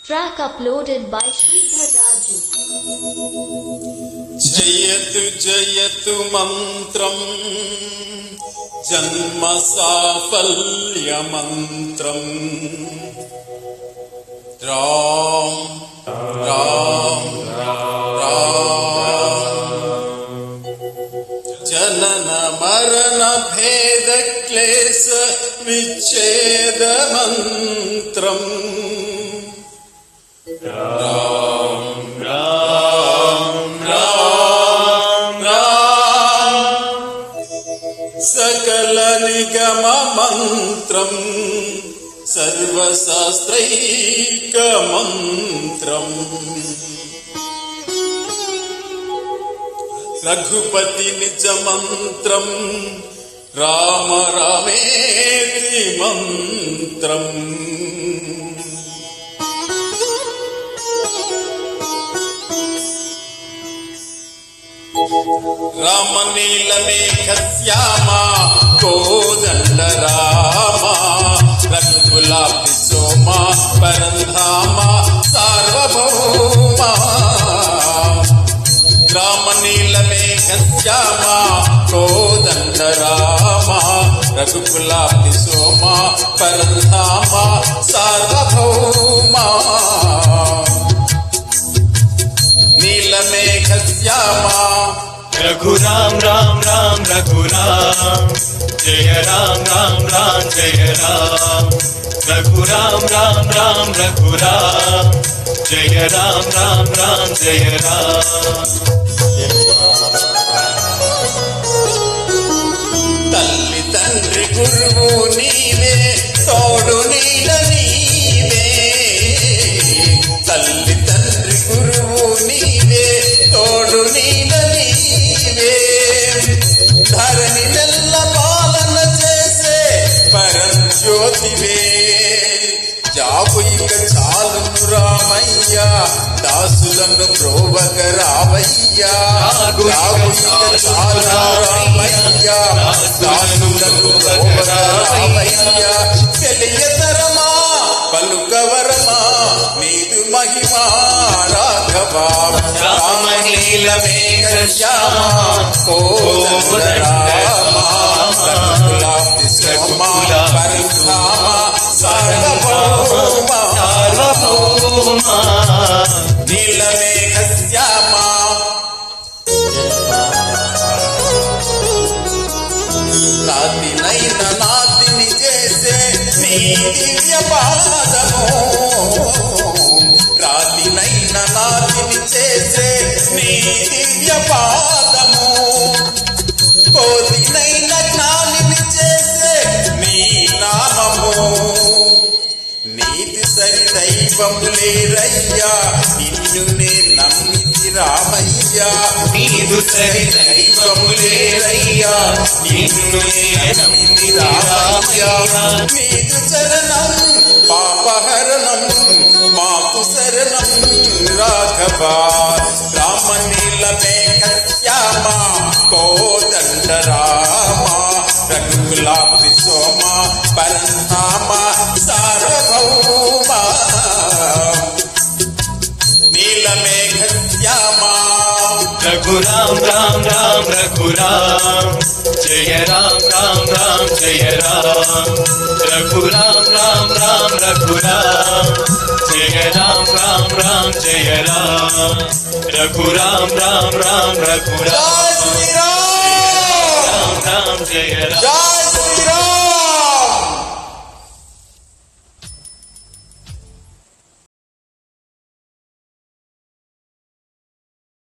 Track uploaded by Sridhar Raju. जयतु जयतु मंत्रम जन्म साफल्य मंत्रम राम राम राम जनन मरण भेद क्लेश विच्छेद मंत्रम राम राम राम राम सकल निगम मंत्रम सर्वशास्त्रैक मंत्रम रघुपति निज मंत्रम राम रामेति मंत्रम राम नील मेघ श्यामा कोदंड रामा रघुकुलाब्धि सोमा परंधामा सार्वभौमा राम नील मेघ श्यामा कोदंड रामा रघुकुलाब्धि सोमा परंधामा सार्वभौमा नील मेघ श्यामा रघुराम राम राम रघुराम जय राम राम राम जय राम रघुराम राम राम रघुराम जय राम राम राम जय राम तल्ली तंड्रि गुरुवु नीवे तोडु नील नीवे तल्ली तंड्रि गुरुवु नीवे तोडु नील नीवे धरणी నెల్ల పాలన చేసే పరం జ్యోతివే జాబు ఇక చాలును రామయ్య దాసులను ప్రోవగ రావయ్యా జాబు ఇక చాలును రామయ్య దాసులను ప్రోవగ రావయ్యా తెలియతరమా పలుకవరమా నీదు మహిమా రాఘవా రామ నీల మేఘ శ్యామ కోదండ రామ రఘుకులాబ్ధి సోమా పరంధామ సార్వభౌమ నీల మేఘ శ్యామ రాతినైన నాతిని చేసే నీ దివ్య పాదము రాతినైన నాతిని చేసే నీ దివ్య పాదము కోతినైన జ్ఞానిని చేసే నీ నామము నీతి సరి దైవములేరయ్యా నిన్ను నే నమ్మితి రామయ్యా నీదు సరి దైవములేరయ్యా నిన్ను నే నమ్మితి రామయ్యా నీదు చరణం పాపహరణం మాకు శరణం రాఘవా రామ నీల మేఘ శ్యామ కోదండ రామ రఘుకులాబ్ధి సోమ పరంధామ సార్వభౌమ నీల మేఘ శ్యామ रघुराम राम राम रघुराम जय राम राम राम जय राम रघुराम राम राम रघुराम जय राम राम राम जय राम रघुराम राम राम रघुराम जय श्री राम राम राम जय राम।